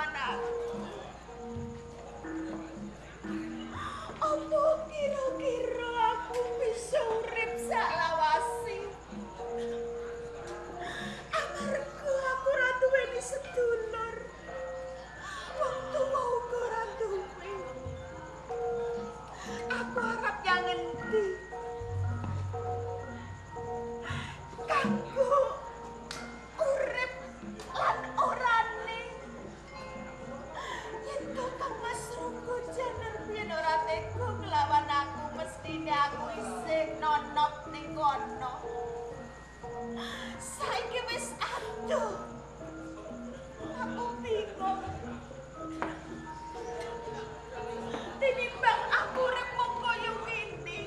kelawan aku. Apa kira-kira aku bisa urip saklawase? Amarga aku ora duweni sedulur. Wong tuwa uga ora duwe. Aku arep yang endi? Kanggo urip lan orane. Yen to Kang Mas Ronggo Janer biyen ora tega nglawan aku, mestine aku isih nonop ning kono. Saiki wis adoh. Aku bingung. Tinimbang aku urip mung koyo ngene.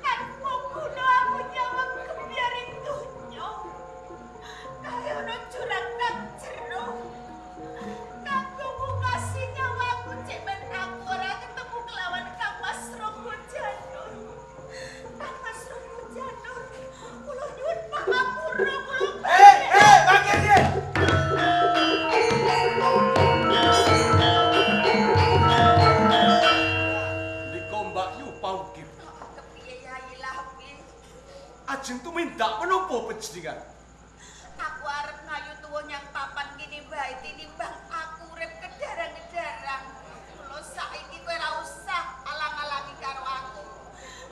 Kan mungkono aku nyawang kebyaring donya. Kaya ana jurang kang jero. Kanggo mungkasi nyawaku cek men aku ora ketemu kelawan Kang Mas Ronggo Janur. Kang Mas Ronggo Janur, kula nyuwun pangapura kula. Bangkit ye. Nika Mbak Yu Paukir. Kepiye Yai Lawi? Ajeng tumindak menapa panjenengan? Aku arep ngayu tuwa nyang papan kene bae tinimbang aku urip kedarang-kedarang. Mula saiki kowe ora usah alang-alangi karo aku.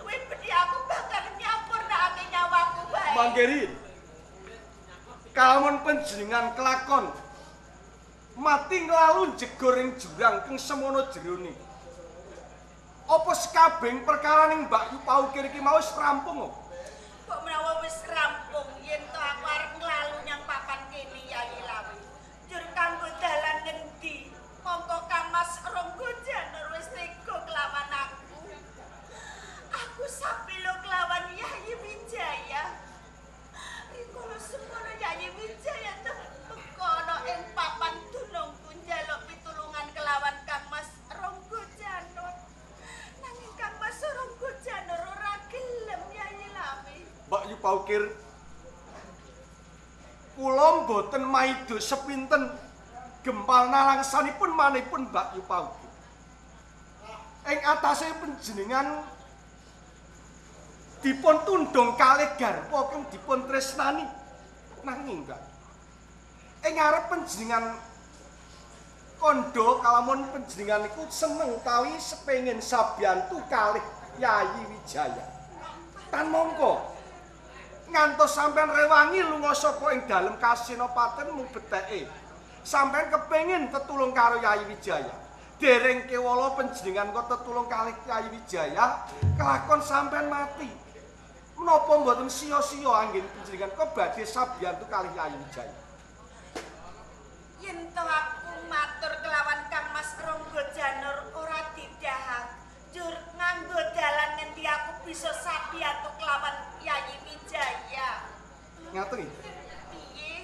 Luwih bedhi aku bakal nyampurnakake nyawaku bae. Manggeri. Kalamun panjenengan kelakon mati nglalu jegur ing jurang keng semono jerone. Apa sekabeng perkara ning Mbak Yu Paukir iki mau wis rampung kok? Kok menawa wis rampung yen to aku arep nglalu nyang papan kene Yai Lawi. Jur kanggo dalan ngendi? Mongko Kang Mas Ronggo Janur wis tega kelawan aku. Aku sapilo kelawan Yai Wijaya. Rikala semono Yai Wijaya teka ana ing papan dunungku njaluk pitulungan kelawan Kang Mas Ronggo Janur. Nanging Kang Mas Ronggo Janur ora gelem Yai Lawi. Mbak Yu Paukir, kula mboten maido sepinten gempal nalangsanipun manipun Mbak Yu Paukir. Ing atase panjenengan dipun tundhong kalih garpa kang dipun tresnani. Nanging Mbak, ing ngarep panjenengan kandha kalamun panjenengan iku seneng utawi sepengin sabiyantu kalih Yayi Wijaya. Tan mongko ngantos sampean rewangi lunga saka ing dalem Kasenopaten mung beteke. Sampean kepengin tetulung karo Yayi Wijaya. Dereng kewala panjenengan kok tetulung kalih Yayi Wijaya, kelakon sampean mati. Menapa mboten sia-sia anggen panjenengan kok badhe sabiyantu kalih Yayi Wijaya? Yen to aku matur kelawan Kang Mas Ronggo Janur ora didhahak, jur nganggo dalan ngendi aku bisa sabiyantu kelawan Yayi Wijaya. Ngaten iki. Piye?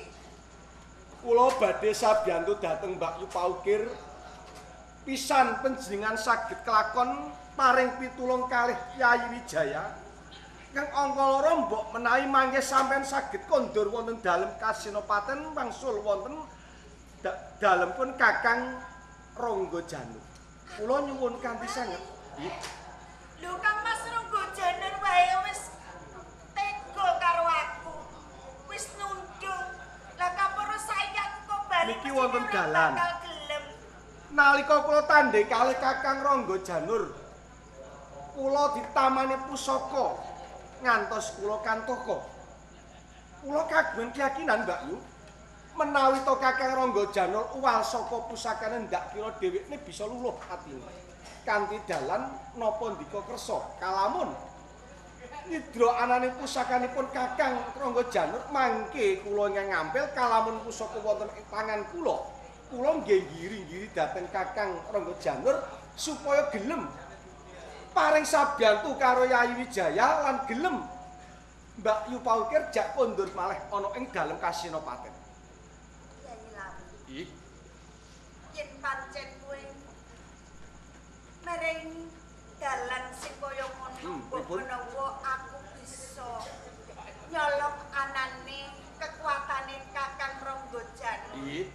Kula badhe sabiyantu dhateng Mbak Yu Paukir. Pisan panjenengan saged kelakon paring pitulung kalih Yayi Wijaya. Kang angka loro mbok menawi mangke sampean saged kondur wonten dalem Kasenopaten wangsul wonten dalemipun Kakang Ronggo Janur. Kula nyuwun kanthi sanget. Nggih. Lho Kang Mas Ronggo Janur wae wis tega karo aku. Wis nundung. Lah kaporo saiki aku kok bali Niki wonten dalan. bakal gelem. Nalika kula tandhe kalih Kakang Ronggo Janur, kula ditamani pusaka ngantos kula kantoko. Kula kagungan keyakinan Mbak Yu, menawi to Kakang Ronggo Janur uwal saka pusakane ndak kira dhewekne bisa luluh atine. Kanthi dalan napa ndika kersa kalamun nidra anane pusakanipun Kakang Ronggo Janur mangke kula ingkang ngampil kalamun pusaka wonten ing tangan kula nggih ngiri-ngiri dhateng Kakang Ronggo Janur supaya gelem paring sabiyantu karo Yayi Wijaya lan gelem Mbak Yu Paukir jak kondur malih ana ing dalem Kasenopaten. Yai Lawi. Ih, Yen pancen kowe mereng dalan sing kaya ngono, pripun? menawa aku bisa nyolong anane kekuatane Kakang Ronggo Janur. ih,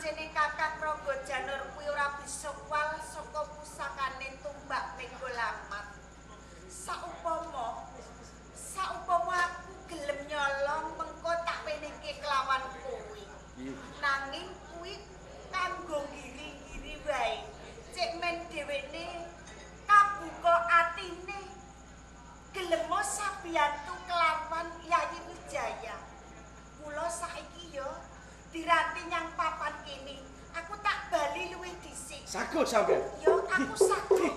Pancene Kakang Rangga Janur kuwi ora bisa wal saka pusakane Tumbak Menggo Lamat. Saupama aku gelem nyolong mengko tak wenehke kelawan kowe. Nanging kuwi kanggo ngiri-ngiri wae. Cek men dhewene kabuka atine gelem sabiyantu kelawan Yayi Wijaya. Kula saiki ya diranti nyang papan kene. Aku tak bali luwih dhisik. Sagut sampean. Yo aku sagut.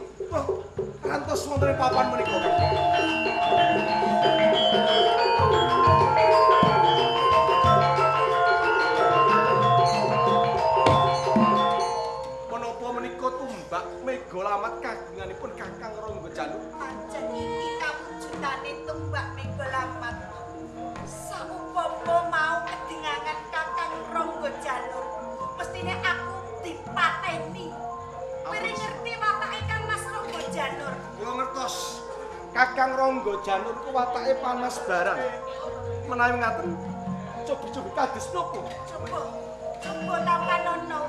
Kantos wonten papan menika. Menapa menika Tumbak Mega Lamat kagunganipun Kakang Rangga Janur? Pancen iki kawujudane Tumbak Menggo Lamat. Saupama mau kedingangan Kakang Rangga Janur, mestine aku dipateni. Kowe ngerti watake Kang Mas Rangga Janur? Kula ngertos. Kakang Rangga Janur ku watake panas barang. Menawi ngaten, cobi-cobi kados napa? Coba tampanono.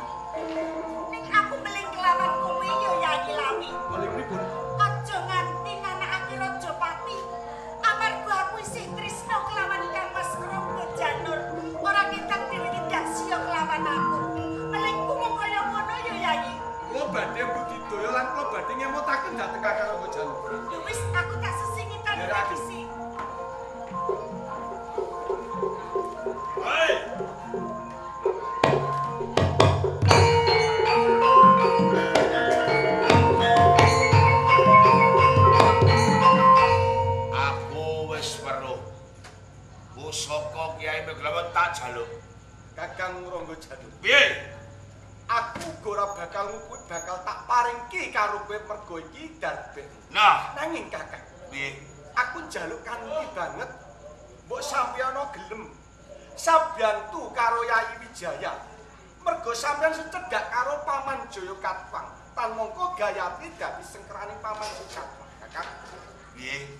Ning aku meling kelawan kowe ya Yayi Lawi. Paling pripun? Aja nganti nganakake Rajapati. Amarga aku isih tresna kelawan Kang Mas Rangga Janur. Ora ketak dhewe tidak sia kelawan aku. Melingku mung kaya ngono ya Yayi. Kula badhe budidaya lan kula badhe ngemutaken dhateng Kakang Rangga Janur. Ya wis aku tak sesingitan tradisi. Hei! Aku wis weruh. Pusaka Kyai Meglawan tak jaluk. Kakang Rangga Janur. Piye? Aku uga ora bakal ngukut bakal tak paringki karo kowe mergo iki darbek. Nah, Nanging Kakang, piye? aku njaluk kanthi banget mbok sampeyana gelem sabiyantu karo Yayi Wijaya. Mergo sampeyan secedhak karo Paman Jaya Katwang. Tan mongko Gayatri dadi sengkeraning Paman Jaya Katwang. Kakang, Piye?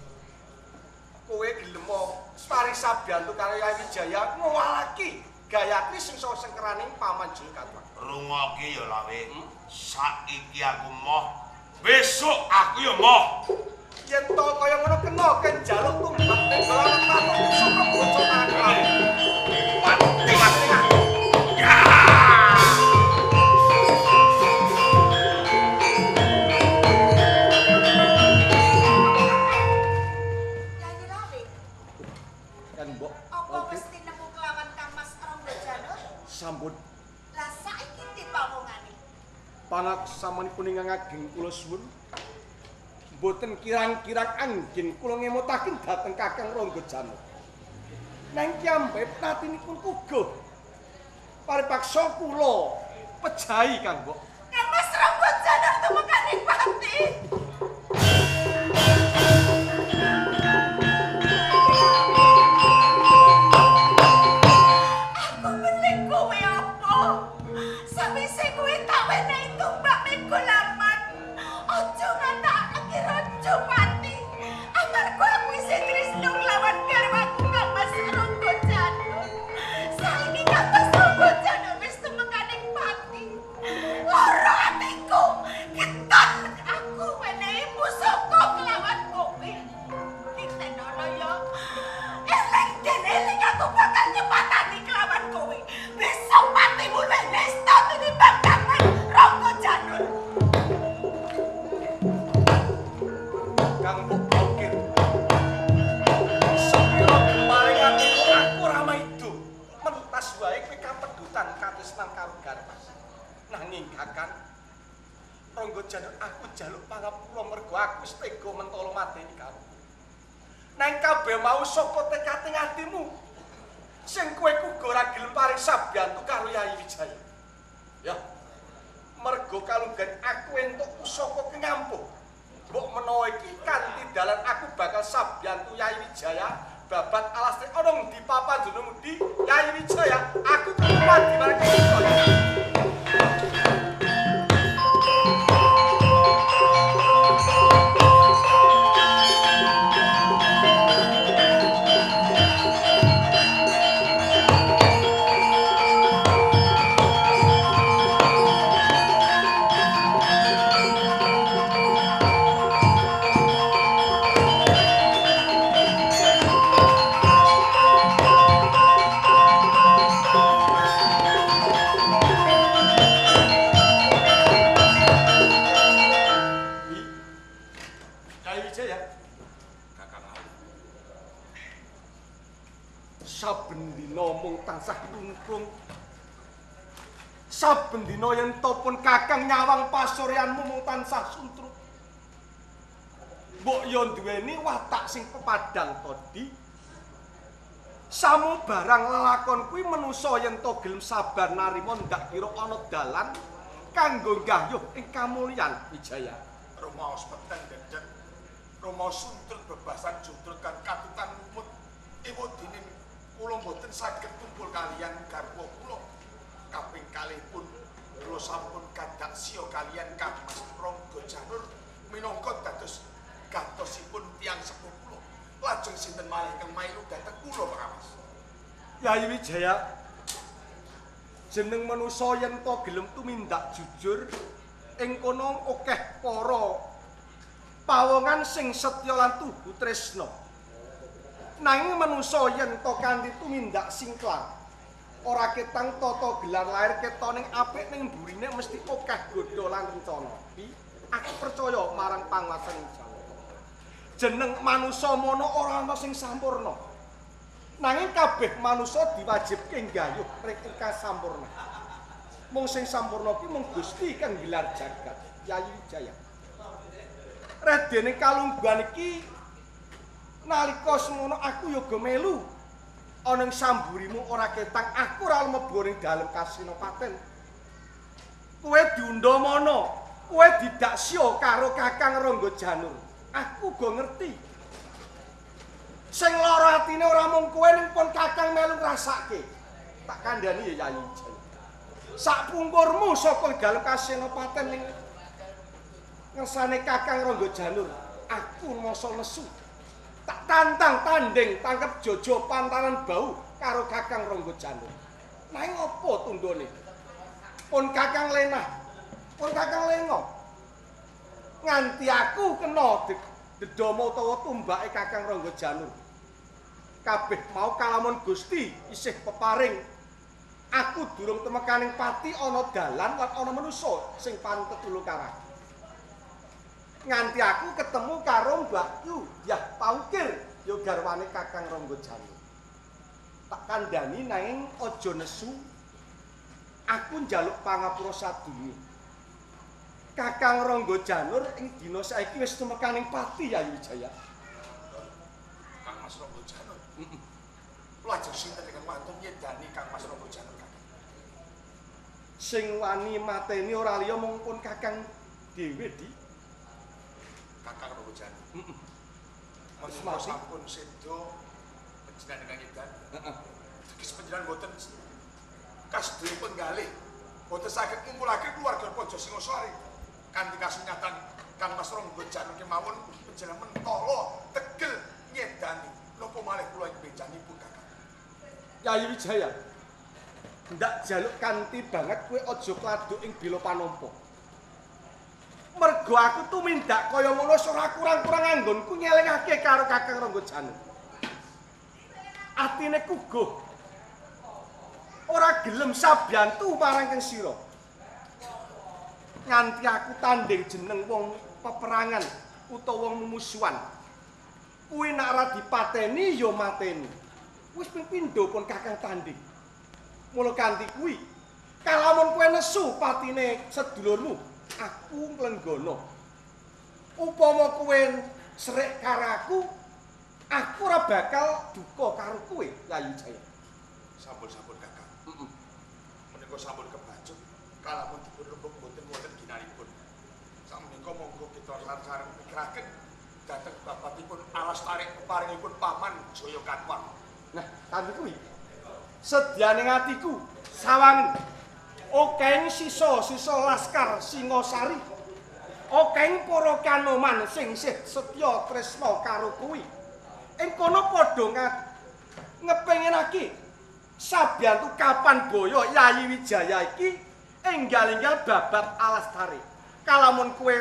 kowe gelem paring sabiyantu karo Yayi Wijaya ngowalaki Gayatri sing sengkeraning Paman Jaya Katwang. Rungokke ya lawe. Saiki aku moh. Besok aku ya moh. Yen to kaya ngono kena ken njaluk Tumbak Menggo Lamat tatuk saka bocah takal. Mati mati. Ya! Yayi Lawi, Kan mbok apa wis tinemu kelawan Kang Mas Rangga Janur? sampun Lah saiki dipawongane. panaksamanipun ingkang ageng kula suwun. Mboten kirang-kirang anggen kula ngemutaken dhateng Kakang Rangga Janur. Nang kiambe pratinipun uga paripaksa kula pejahi Kang Mbok. Kang Mas Rangga Janur tumekaning pati. Aku meneng kowe apa? Sawise kowe tak wenehi Tumbak Menggo Lamat. Aja ngantakake Rajapati. Amarga aku isih tresna nglawan garwaku Kang Mas Rangga Janur. Saiki Kang Mas Rangga Janur wis tumekaning pati. Lara atiku, keton aku wenehi pusaka kelawan kowe. Ditenono ya. Eling dene eling aku bakal nyepatani kelawan kowe. Besok patimu luwih nesta tinimbang Kang Mas Rangga Janur. Kang Mbok Bokir. Sepira paring atiku aku ora maido. Mentas wae kowe kapedutan katresnan karo Garwas. Nanging Kakang Rangga Janur aku njaluk pangapura mergo aku wis tega mentolo mateni karo. Nang kabeh mau sapa tekating atimu? Sing kowe uga ora gelem paring sabiyantu karo Yayi Wijaya. Ya. Mergo kalunggan aku entuk pusaka kengampuh. Mbok menawa iki kanthi dalan aku bakal sabiyantu Yayi Wijaya babat alas ana ndi papan jenengmu di Yayi Wijaya aku keluar di marang Wijaya. saben dina yen to pun Kakang nyawang pasuryanmu mung tansah suntrut. Mbok yo duweni watak sing pepadang todi. Samu barang lelakon kuwi manusa yen to gelem sabar narima ndak kira ana dalan kanggo nggayuh ing kamulyan Wijaya. Rumaos peteng Dedet. Rumaos suntrut bebasan juntrut kan katutan lumut. Ewadene kula mboten saged kumpul kaliyan garwa kula. Kaping kalih pun kula sampun kadhak siya kaliyan Kang Mas Rangga Janur minangka dados gantosipun tiyang sepuh kula. Lajeng sinten malih ingkang mailu dhateng kula Pak Mas. Yayi Wijaya, jeneng manusa yen to gelem tumindak jujur ing kono akeh para pawongan sing setya lan tuhu tresna. Nanging manusa yen to kanthi tumindak singklang ora ketang tata gelar lair ketoning apik ning burine mesti akeh godha lan rencana. Aku percaya marang panguwasaning Jawa. Jeneng manusa mono ora ana sing sampurna. Nanging kabeh manusa diwajibke nggayuh rek ingkang sampurna. Mung sing sampurna kuwi mung Gusti kang gelar jagat, Yayi Wijaya. Redene kalungguhan iki nalika semono aku yoga melu ana ing samburimu ora ketang aku ora mlebu ning dalem Kasinopaten. Kowe diundha mana? Kowe didaksya karo Kakang Rangga Janur. Aku go ngerti. Sing lara atine ora mung kowe ning pun Kakang melu ngrasake. Tak kandhani ya Yayi Wijaya. Sakpungkurmu saka dalem Kasinopaten ning ngersane Kakang Rangga Janur, aku masa nesu. Tak tantang tanding tangkep jojo pantaran bau karo Kakang Rangga Janur. Nanging apa tundone? Pun Kakang lenah, pun Kakang lengo. Nganti aku kena dedama utawa tumbake Kakang Rangga Janur. Kabeh mau kalamun Gusti isih peparing. Aku durung temekaning pati ana dalan lan ana manusa sing pantes tulung karang. Nganti aku ketemu karo mbakku, Yah Paukir, ya garwane Kakang Rangga Janur. Tak kandhani nanging aja nesu. Aku njaluk pangapura sadurunge. Kakang Rangga Janur ing dina saiki wis tumekaning pati Yayi Wijaya. Kang Mas Rangga Janur. Lajeng sinten ingkang wantun nyedani Kang Mas Rangga Janur Kakang? Sing wani mateni ora liya mung pun Kakang dhewe di. Kakang Rangga Janur. Menawa sampun sedo panjenengan ingkang nyedan. Tegese panjenengan boten kasdhipun galih boten saged ngumpulake keluarga Praja Singasari. Kanthi kasunyatan Kang Mas Rangga Janur kemawon panjenengan mentala tegel nyedani napa malih kula ing bejanipun Kakang. Yayi Wijaya. Ndak jaluk kanthi banget kowe aja kladuk ing bela panampa. Mergo aku tumindak kaya ngono ora kurang-kurang anggonku ngelingake karo Kakang Rangga Janur. Atine kuguh. Ora gelem sabiyantu marang kang sira. Nganti aku tanding jeneng wong peperangan utawa wong mumusuhan. Kuwi nek ora dipateni ya mateni. Wis ping pindho pun Kakang tanding. Mula kanthi kuwi, kalamun kowe nesu patine sedulurmu, aku nglenggana. Upama kowe srek karo aku ora bakal duka karo kowe, Yayi Wijaya. Sampun-sampun Kakang. Menika sampun kebacut kalamun dipun rembug boten wonten ginanipun. Sakmenika monggo kita sareng mikiraken dhateng bapakipun alas tarik peparingipun Paman Jaya Katwang. Nah, kanthi kuwi sedyaning atiku sawangen okeng sisa-sisa laskar Singasari. Okeng para kanoman sing isih setya tresna karo kuwi. Ing kono padha ngepenginake sabiyantu kapan boyo Yayi Wijaya iki enggal-enggal babat alas tarik. Kalamun kowe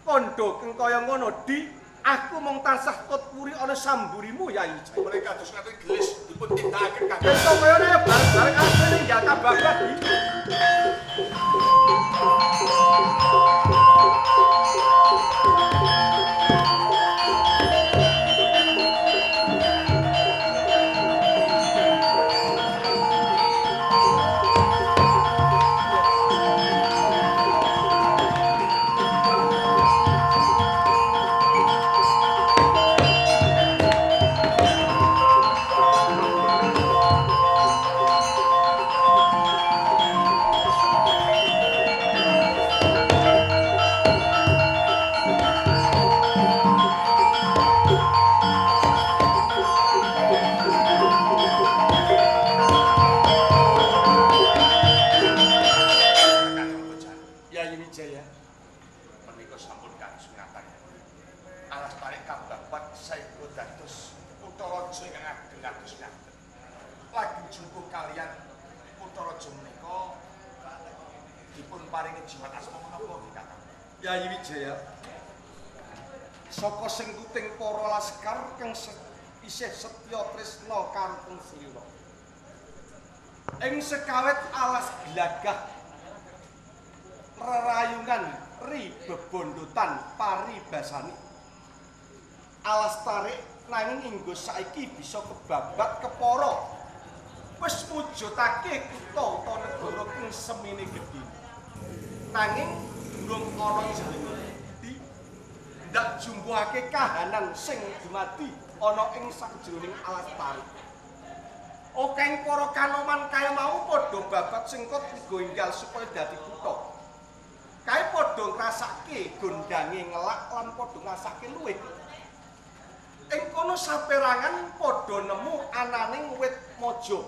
kandha keng kaya ngono di aku mung tansah tutpuri ana samburimu Yayi Wijaya. Mereka kados ngaten gelis dipun tindakaken Kakang. Besok kayane bareng-bareng kabeh ninggal kababat iki. dipun paringi jimat asma menapa nggih Kakang? Yayi Wijaya. Saka sengkuting para laskar kang isih setya tresna karo Slira. Ing sekawit alas glagah rerayungan ri bebondotan paribasani. Alas tarik nanging inggo saiki bisa kebabat kepara. Wis mujudake kutha negara ing semene gedhe. Nanging durung ana jenenge di ndak jumbuhake kahanan sing dumadi ana ing sakjroning alas tarik. Okeng para kanoman kaya mau padha babat singkut uga enggal supaya dadi kutha. Kae padha ngrasake gondange ngelak lan padha ngrasake luwih. Ing kono saperangan padha nemu ananing wit maja.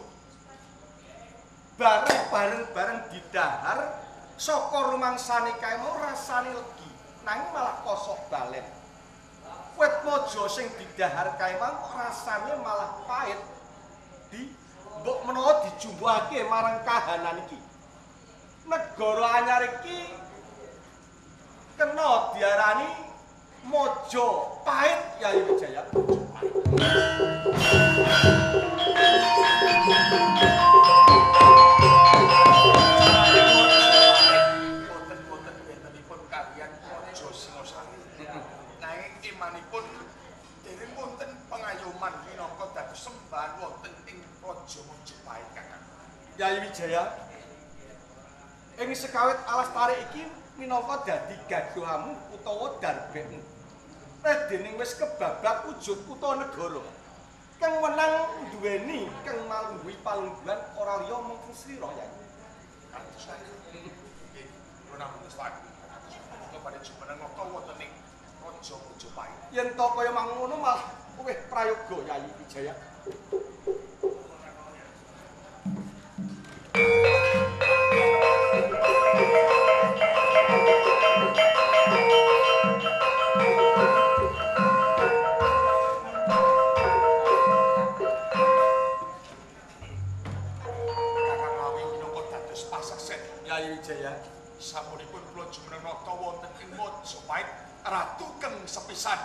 Bareng-bareng didahar saka rumangsane kae mau rasane legi, nanging malah kosok balen. Wit maja sing didahar kae mau rasane malah pahit. Mbok menawa dijumbuhake marang kahanan iki. Negara anyar iki kena diarani Majapahit Yayi Wijaya. Boten-boten bentenipun kaliyan Raja Singasari. Nanging imanipun dereng wonten pengayoman minangka dados sembahan wonten ing Raja Majapahit Kakang. Yayi Wijaya. Ing sekawit alas tarik iki minangka dadi gadohamu utawa darbekmu. Dening wis kebabat wujud kutha negara. Kang menang duweni kang malungguhi palungguhan ora liya mung Slira Yayi. Kados nggih, kula namung ngestak. Kula badhe jumeneng napa wonten ing Raja Majapahit. Yen to kaya mangkono malah luwih prayoga Yayi Wijaya. Yayi Wijaya, sapunipun kula jumeneng nata wonten ing Majapahit ratu keng sepisan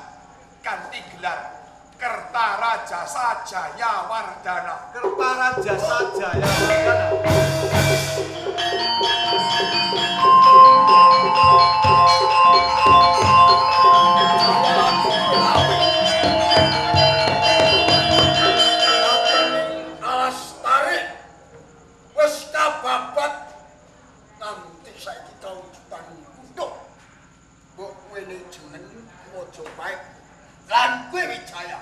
kanthi gelar Kertarajasa Jayawardhana. Kertarajasa Jayawardhana. Alas tarik wis kababat nanti saiki kawujudan kutha. Mbok wene jeneng Majapahit lan kowe Wijaya.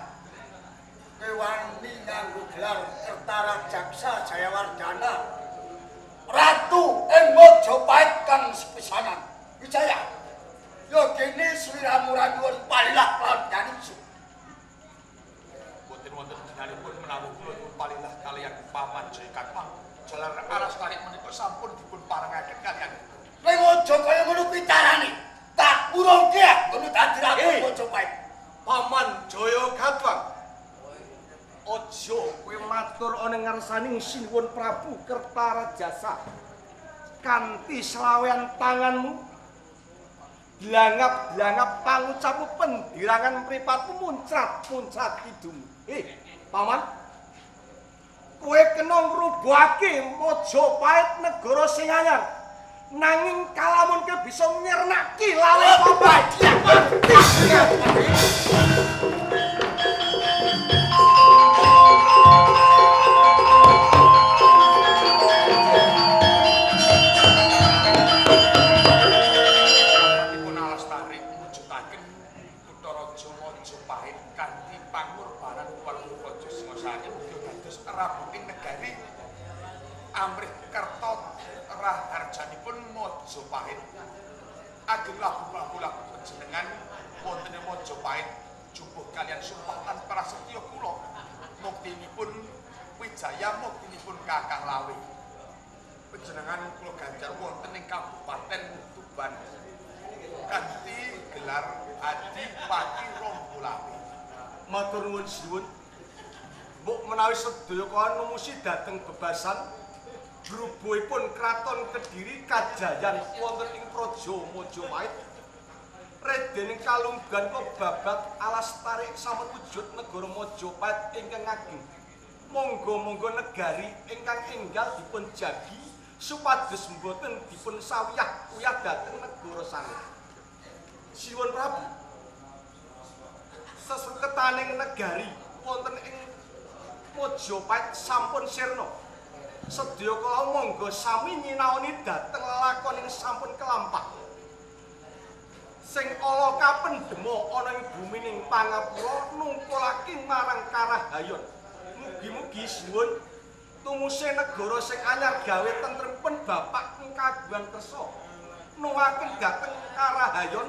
Kowe wani nganggo gelar Kertarajasa Jayawardhana. Ratu ing Majapahit kang sepisanan. Wijaya. Yo kene sliramu ra nuwun palilah lan janji. Boten wonten dinanipun menawi kula palilah kaliyan paman Jayakatma. Jalan alas tarik menika sampun dipun parengaken kaliyan. Ning aja kaya ngono kuwi carane. Tak urungke ngono dadi ratu Majapahit. Paman Jayakatma. Aja kowe matur ana ngarsaning Sinuwun Prabu Kertarajasa. Kanthi selawean tanganmu blangap-blangap pangucapmu pendirangan mripatmu muncrat-muncrat kidung. Paman, kowe kena ngrubuhake Majapahit negara sing anyar. Nanging kalamun kowe bisa nyernaki lale Bapak. Rabuning negari amrih kerta raharjanipun Majapahit ageng lagu-lagu panjenengan wonten ing Majapahit jumbuh kalian sumpah lan prasetya kula muktinipun Wijaya muktinipun Kakang Lawe panjenengan kula ganjar wonten ing Kabupaten Tuban kanthi gelar Adipati Rombolawe. Matur nuwun Sinuwun. Mbok menawi sedaya kawan ngumusi dhateng bebasan Drubuhipun kraton Kediri kajayan wonten ing Praja Majapahit. Redening kalunggan babat alas tarik sampun wujud negara Majapahit ingkang ageng. Monggo-monggo negari ingkang enggal dipun jagi supados mboten dipun sawiyah-uyah dhateng negara sanget. Sinuwun Prabu. Sesuketaning negari wonten ing Majapahit sampun sirna. Sedya kala monggo sami nyinaoni dhateng lelakoning sampun kelampah. Sing ala kapendhema ana ing bumining pangapura nungkulake marang karahayon. Mugi-mugi sinuwun tumuse negara sing anyar gawe tentremipun Bapak ing kagungan kersa nuwuhaken dhateng karahayon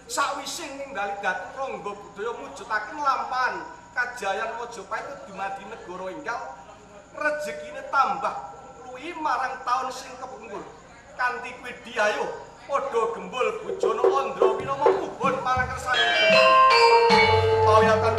sakwise ningali dhateng rangga budaya mujudaken lampahan kajayan Majapahit dumadi negara enggal rejekine tambah luwih marang taun sing kepungkur kanthi kuwi ayo padha gembul bojone Andra Winama muhun marang kersane pawiyatan